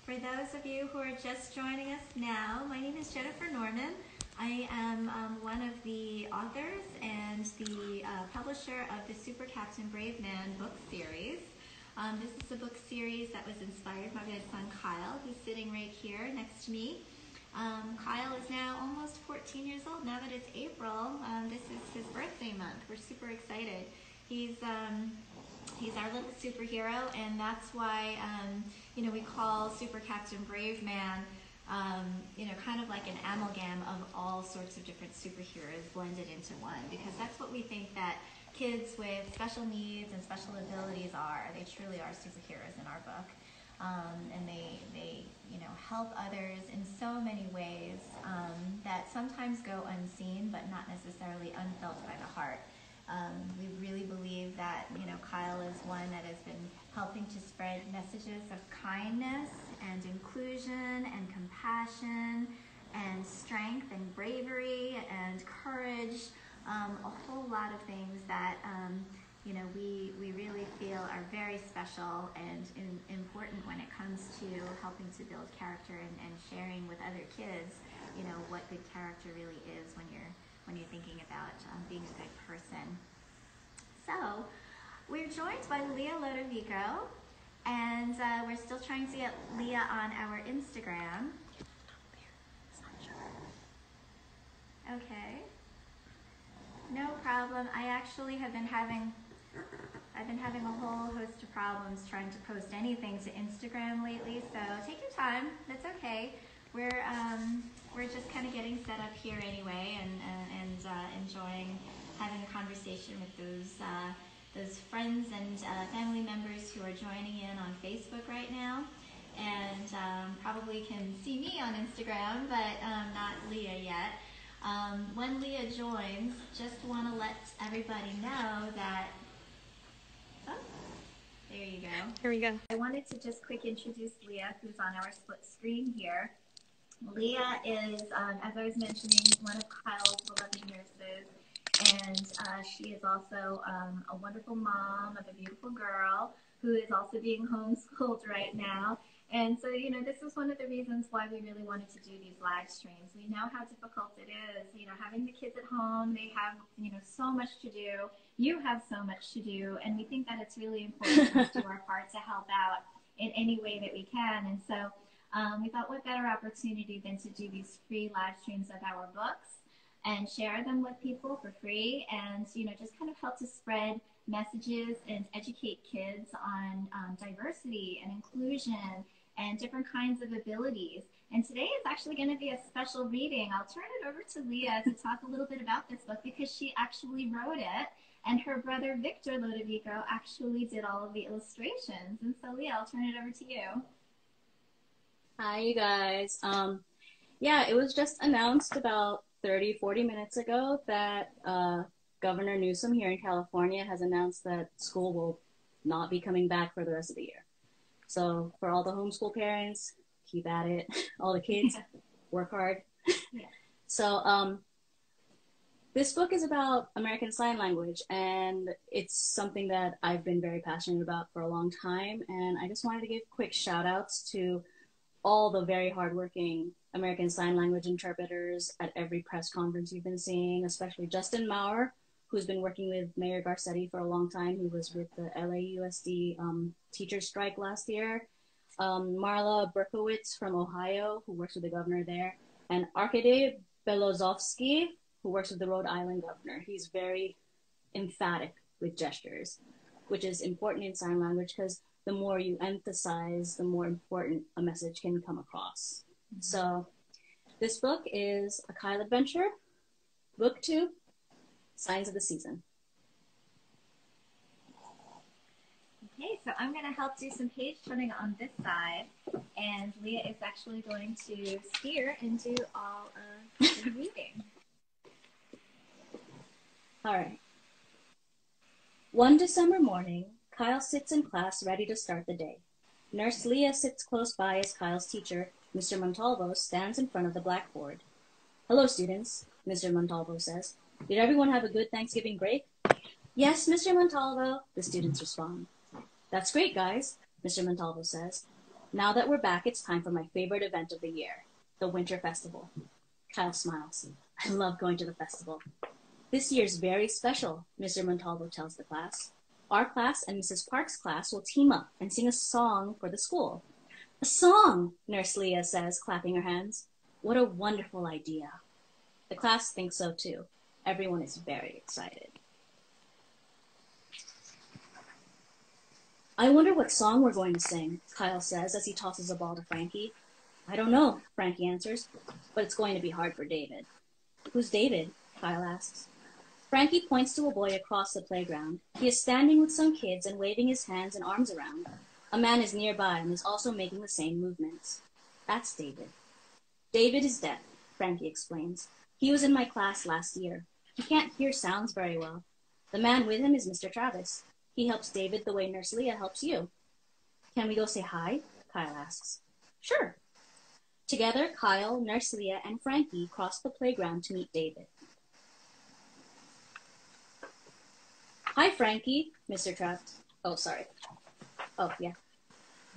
For those of you who are just joining us now, my name is Jennifer Norman. I am one of the authors and the publisher of the Super Captain Brave Man book series. This is a book series that was inspired by my son Kyle, who's sitting right here next to me. Kyle is now almost 14 years old. Now that it's April, this is his birthday month. We're super excited. He's our little superhero, and that's why we call Super Captain Brave Man kind of like an amalgam of all sorts of different superheroes blended into one, because that's what we think that kids with special needs and special abilities are. They truly are superheroes in our book, and they help others in so many ways that sometimes go unseen, but not necessarily unfelt by the heart. We really believe that, Kyle is one that has been helping to spread messages of kindness and inclusion and compassion and strength and bravery and courage, a whole lot of things that, we really feel are very special and important when it comes to helping to build character and sharing with other kids, what good character really is when you're thinking about being a good person. So, we're joined by Leah Lodovico, and we're still trying to get Leah on our Instagram. Okay. No problem. I actually have been having a whole host of problems trying to post anything to Instagram lately, so take your time. That's okay. We're just kind of getting set up here anyway, and enjoying having a conversation with those friends and family members who are joining in on Facebook right now, and probably can see me on Instagram, but not Leah yet. When Leah joins, just want to let everybody know that. Oh, there you go. Here we go. I wanted to just quick introduce Leah, who's on our split screen here. Leah is, as I was mentioning, one of Kyle's beloved nurses, and she is also a wonderful mom of a beautiful girl who is also being homeschooled right now. And so, this is one of the reasons why we really wanted to do these live streams. We know how difficult it is, having the kids at home. They have, so much to do. You have so much to do, and we think that it's really important for us to do our part to help out in any way that we can. And so we thought, what better opportunity than to do these free live streams of our books and share them with people for free, and just kind of help to spread messages and educate kids on diversity and inclusion and different kinds of abilities. And today is actually going to be a special reading. I'll turn it over to Leah to talk a little bit about this book, because she actually wrote it, and her brother Victor Lodovico actually did all of the illustrations. And so Leah, I'll turn it over to you. Hi, you guys. It was just announced about 40 minutes ago that Governor Newsom here in California has announced that school will not be coming back for the rest of the year. So for all the homeschool parents, keep at it. All the kids, work hard. Yeah. So this book is about American Sign Language, and it's something that I've been very passionate about for a long time. And I just wanted to give quick shout outs to all the very hardworking American Sign Language interpreters at every press conference you've been seeing, especially Justin Maurer, who's been working with Mayor Garcetti for a long time. He was with the LAUSD teacher strike last year. Marla Berkowitz from Ohio, who works with the governor there. And Arkady Belozovsky, who works with the Rhode Island governor. He's very emphatic with gestures, which is important in sign language, because the more you emphasize, the more important a message can come across. Mm-hmm. So this book is A Kyle Adventure, Book 2, Signs of the Season. Okay, so I'm going to help do some page turning on this side, and Leah is actually going to steer and do all of the reading. All right. One December morning, Kyle sits in class ready to start the day. Nurse Leah sits close by as Kyle's teacher, Mr. Montalvo, stands in front of the blackboard. Hello, students, Mr. Montalvo says. Did everyone have a good Thanksgiving break? Yes, Mr. Montalvo, the students respond. That's great, guys, Mr. Montalvo says. Now that we're back, it's time for my favorite event of the year, the Winter Festival. Kyle smiles. I love going to the festival. This year's very special, Mr. Montalvo tells the class. Our class and Mrs. Park's class will team up and sing a song for the school. A song, Nurse Leah says, clapping her hands. What a wonderful idea. The class thinks so too. Everyone is very excited. I wonder what song we're going to sing, Kyle says as he tosses a ball to Frankie. I don't know, Frankie answers, but it's going to be hard for David. Who's David? Kyle asks. Frankie points to a boy across the playground. He is standing with some kids and waving his hands and arms around. A man is nearby and is also making the same movements. That's David. David is deaf, Frankie explains. He was in my class last year. He can't hear sounds very well. The man with him is Mr. Travis. He helps David the way Nurse Leah helps you. Can we go say hi? Kyle asks. Sure. Together, Kyle, Nurse Leah, and Frankie cross the playground to meet David. Hi, Frankie, Mr. Travis. Oh, sorry. Oh, yeah.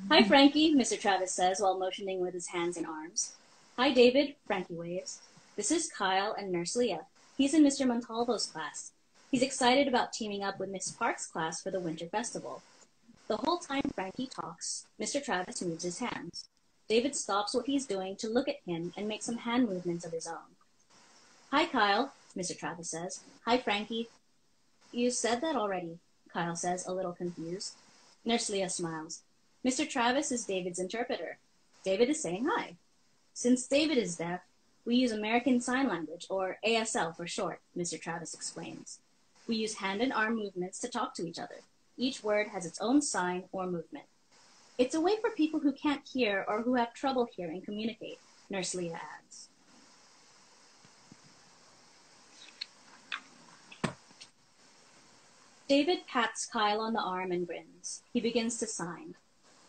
Hi, Frankie, Mr. Travis says while motioning with his hands and arms. Hi, David, Frankie waves. This is Kyle and Nurse Leah. He's in Mr. Montalvo's class. He's excited about teaming up with Miss Park's class for the Winter Festival. The whole time Frankie talks, Mr. Travis moves his hands. David stops what he's doing to look at him and make some hand movements of his own. Hi, Kyle, Mr. Travis says. Hi, Frankie. You said that already, Kyle says, a little confused. Nurse Leah smiles. Mr. Travis is David's interpreter. David is saying hi. Since David is deaf, we use American Sign Language, or ASL for short, Mr. Travis explains. We use hand and arm movements to talk to each other. Each word has its own sign or movement. It's a way for people who can't hear or who have trouble hearing communicate, Nurse Leah adds. David pats Kyle on the arm and grins. He begins to sign,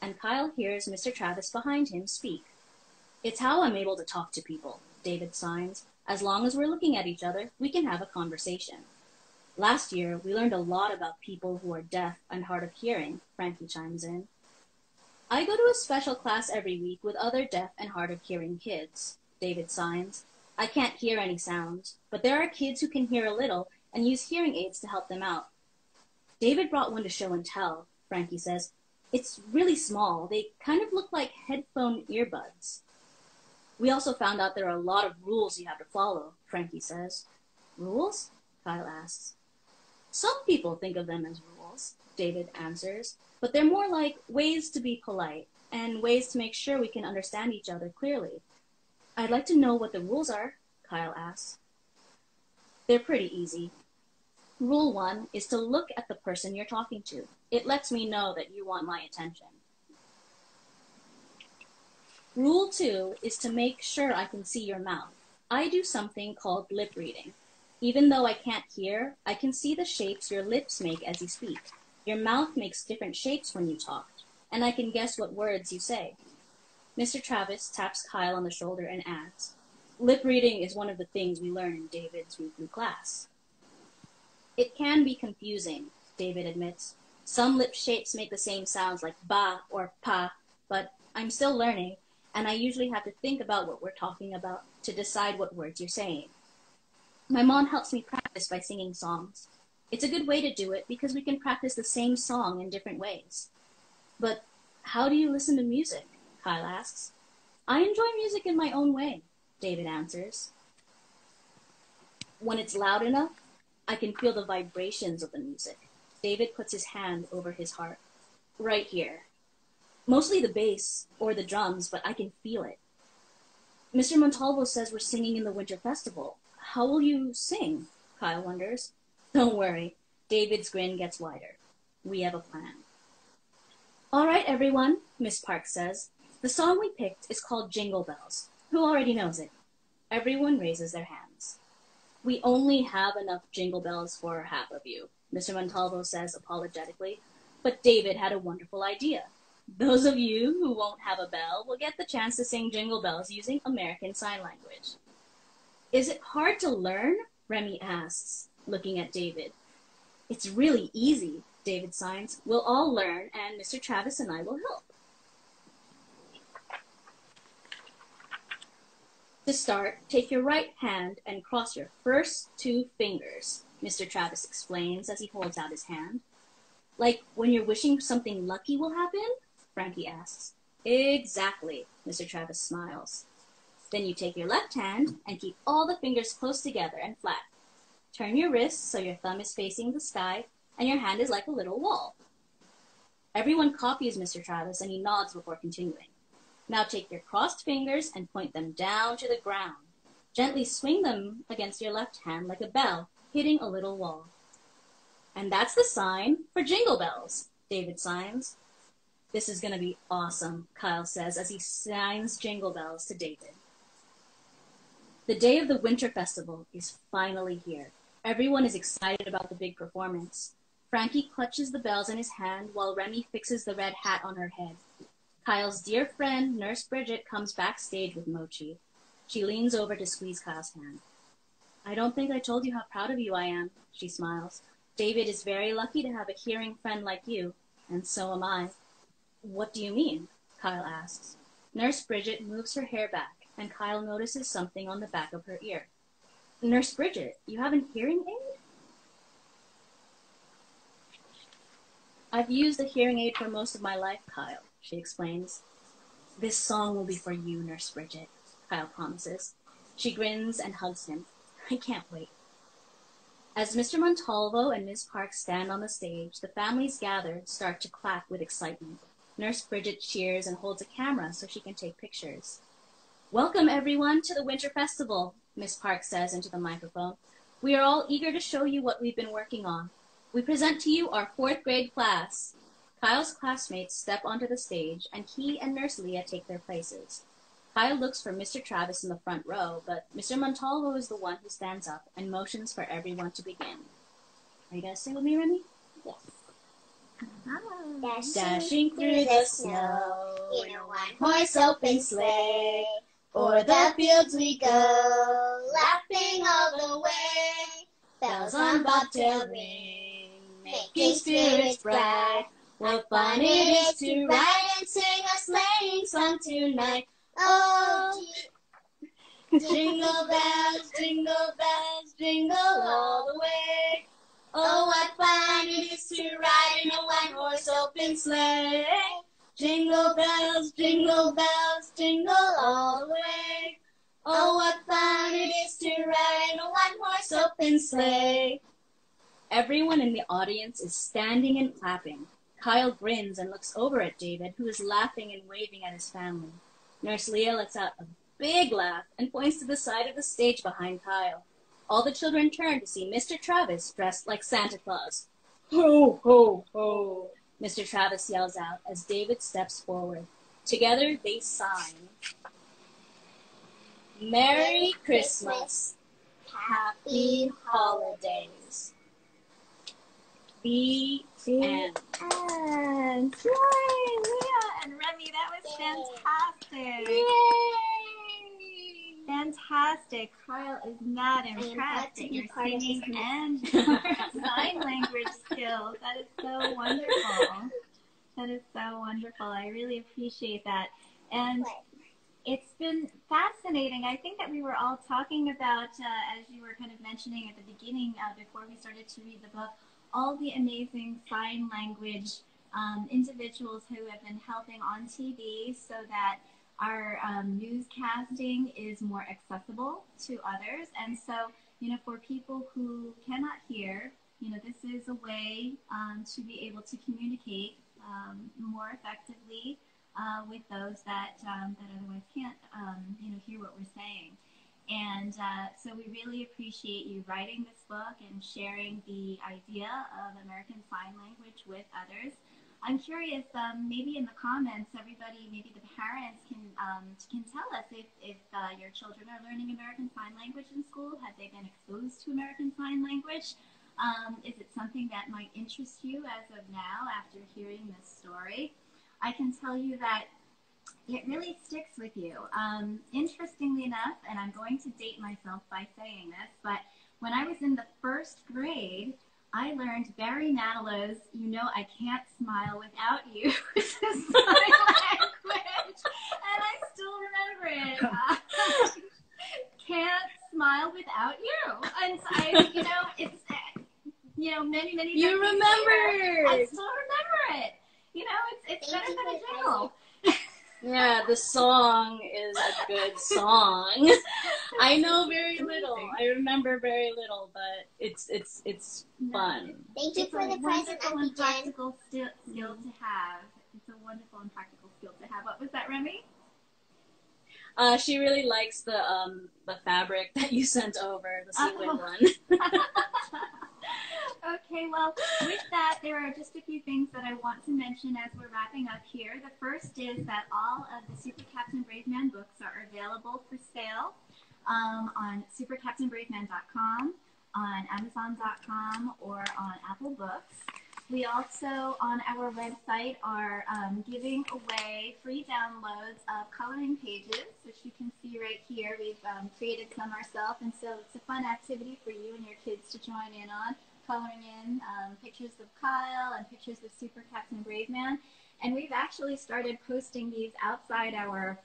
and Kyle hears Mr. Travis behind him speak. It's how I'm able to talk to people, David signs. As long as we're looking at each other, we can have a conversation. Last year, we learned a lot about people who are deaf and hard of hearing, Frankie chimes in. I go to a special class every week with other deaf and hard of hearing kids, David signs. I can't hear any sounds, but there are kids who can hear a little and use hearing aids to help them out. David brought one to show and tell, Frankie says. It's really small. They kind of look like headphone earbuds. We also found out there are a lot of rules you have to follow, Frankie says. Rules? Kyle asks. Some people think of them as rules, David answers, but they're more like ways to be polite and ways to make sure we can understand each other clearly. I'd like to know what the rules are, Kyle asks. They're pretty easy. Rule 1 is to look at the person you're talking to. It lets me know that you want my attention. Rule 2 is to make sure I can see your mouth. I do something called lip reading. Even though I can't hear, I can see the shapes your lips make as you speak. Your mouth makes different shapes when you talk, and I can guess what words you say. Mr. Travis taps Kyle on the shoulder and adds, lip reading is one of the things we learn in David's weekly class. It can be confusing, David admits. Some lip shapes make the same sounds like ba or pa, but I'm still learning, and I usually have to think about what we're talking about to decide what words you're saying. My mom helps me practice by singing songs. It's a good way to do it because we can practice the same song in different ways. But how do you listen to music? Kyle asks. I enjoy music in my own way, David answers. When it's loud enough, I can feel the vibrations of the music. David puts his hand over his heart. Right here. Mostly the bass or the drums, but I can feel it. Mr. Montalvo says we're singing in the Winter Festival. How will you sing? Kyle wonders. Don't worry. David's grin gets wider. We have a plan. All right, everyone, Miss Park says. The song we picked is called Jingle Bells. Who already knows it? Everyone raises their hands. We only have enough jingle bells for half of you, Mr. Montalvo says apologetically, but David had a wonderful idea. Those of you who won't have a bell will get the chance to sing Jingle Bells using American Sign Language. Is it hard to learn? Remy asks, looking at David. It's really easy, David signs. We'll all learn, and Mr. Travis and I will help. To start, take your right hand and cross your first 2 fingers, Mr. Travis explains as he holds out his hand. Like when you're wishing something lucky will happen? Frankie asks. Exactly, Mr. Travis smiles. Then you take your left hand and keep all the fingers close together and flat. Turn your wrist so your thumb is facing the sky and your hand is like a little wall. Everyone copies Mr. Travis and he nods before continuing. Now take your crossed fingers and point them down to the ground. Gently swing them against your left hand like a bell, hitting a little wall. And that's the sign for Jingle Bells, David signs. This is going to be awesome, Kyle says as he signs Jingle Bells to David. The day of the Winter Festival is finally here. Everyone is excited about the big performance. Frankie clutches the bells in his hand while Remy fixes the red hat on her head. Kyle's dear friend, Nurse Bridget, comes backstage with Mochi. She leans over to squeeze Kyle's hand. I don't think I told you how proud of you I am, she smiles. David is very lucky to have a hearing friend like you, and so am I. What do you mean? Kyle asks. Nurse Bridget moves her hair back, and Kyle notices something on the back of her ear. Nurse Bridget, you have a hearing aid? I've used a hearing aid for most of my life, Kyle, she explains. This song will be for you, Nurse Bridget, Kyle promises. She grins and hugs him. I can't wait. As Mr. Montalvo and Ms. Parks stand on the stage, the families gathered start to clap with excitement. Nurse Bridget cheers and holds a camera so she can take pictures. Welcome, everyone, to the Winter Festival, Ms. Parks says into the microphone. We are all eager to show you what we've been working on. We present to you our 4th grade class. Kyle's classmates step onto the stage, and he and Nurse Leah take their places. Kyle looks for Mr. Travis in the front row, but Mr. Montalvo is the one who stands up and motions for everyone to begin. Are you going to sing with me, Remy? Yes. Dashing through the snow in a one-horse open sleigh, o'er the fields we go, laughing all the way. Bells on bobtail ring, making spirits bright. What fun it is to ride and sing a sleighing song tonight. Oh, jingle bells, jingle all the way. Oh, what fun it is to ride in a one-horse open sleigh. Jingle bells, jingle all the way. Oh, what fun it is to ride in a one-horse open sleigh. Everyone in the audience is standing and clapping. Kyle grins and looks over at David, who is laughing and waving at his family. Nurse Leah lets out a big laugh and points to the side of the stage behind Kyle. All the children turn to see Mr. Travis dressed like Santa Claus. Ho, ho, ho, Mr. Travis yells out as David steps forward. Together they sign, Merry Christmas, Happy Holidays. The end. And yay, Leah and Remy, that was fantastic. Yay! Fantastic. Kyle is not impressed at your singing and your sign language skills. That is so wonderful. That is so wonderful. I really appreciate that. And it's been fascinating. I think that we were all talking about, as you were kind of mentioning at the beginning, before we started to read the book, all the amazing sign language individuals who have been helping on TV so that our newscasting is more accessible to others. And so, for people who cannot hear, this is a way to be able to communicate more effectively with those that otherwise can't, hear what we're saying. And so we really appreciate you writing this book and sharing the idea of American Sign Language with others. I'm curious, maybe in the comments, everybody, maybe the parents can tell us if your children are learning American Sign Language in school. Have they been exposed to American Sign Language? Is it something that might interest you as of now after hearing this story? I can tell you that it really sticks with you. Interestingly enough, and I'm going to date myself by saying this, but when I was in the 1st grade, I learned Barry Manilow's "You Know I Can't Smile Without You" sign language, and I still remember it. You know, it's Thank better you than a for the jingle. Yeah, the song is a good song. I know very little. I remember very little, but it's fun. Thank you It's for a the present, wonderful Auntie and Jen. practical skill to have. It's a wonderful and practical skill to have. What was that, Remy? She really likes the fabric that you sent over, the sequin one. Okay, well, with that, there are just a few things that I want to mention as we're wrapping up here. The first is that all of the Super Captain Brave Man books are available for sale on supercaptainbraveman.com, on amazon.com, or on Apple Books. We also, on our website, are giving away free downloads of coloring pages, which you can see right here. We've created some ourselves, and so it's a fun activity for you and your kids to join in on, coloring in pictures of Kyle and pictures of Super Captain Brave Man. And we've actually started posting these outside our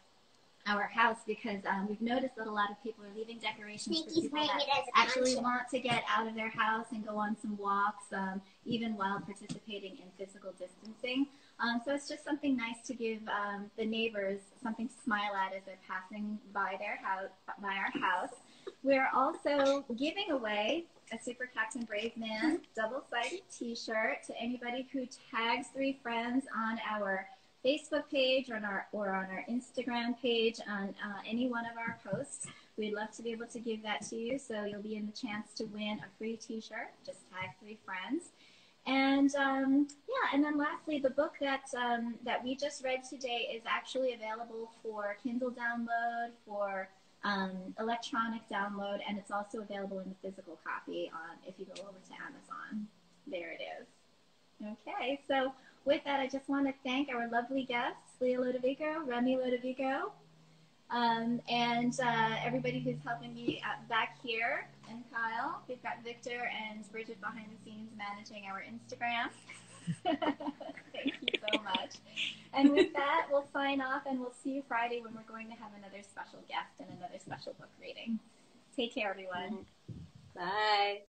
house because we've noticed that a lot of people are leaving decorations for Nikki's people wearing that it as a actually poncho. want to get out of their house and go on some walks, even while participating in physical distancing. So it's just something nice to give the neighbors something to smile at as they're passing by our house. We're also giving away a Super Captain Brave Man double-sided T-shirt to anybody who tags 3 friends on our Facebook page or on our Instagram page on any one of our posts. We'd love to be able to give that to you, so you'll be in the chance to win a free T-shirt. Just tag 3 friends. And yeah, and then lastly, the book that we just read today is actually available for Kindle download, for electronic download, and it's also available in the physical copy if you go over to Amazon. There it is. Okay, so with that, I just want to thank our lovely guests, Leah Lodovico, Remy Lodovico, and everybody who's helping me back here, and Kyle. We've got Victor and Bridget behind the scenes managing our Instagram. Thank you so much. And with that, we'll sign off, and we'll see you Friday when we're going to have another special guest and another special book reading. Take care, everyone. Bye.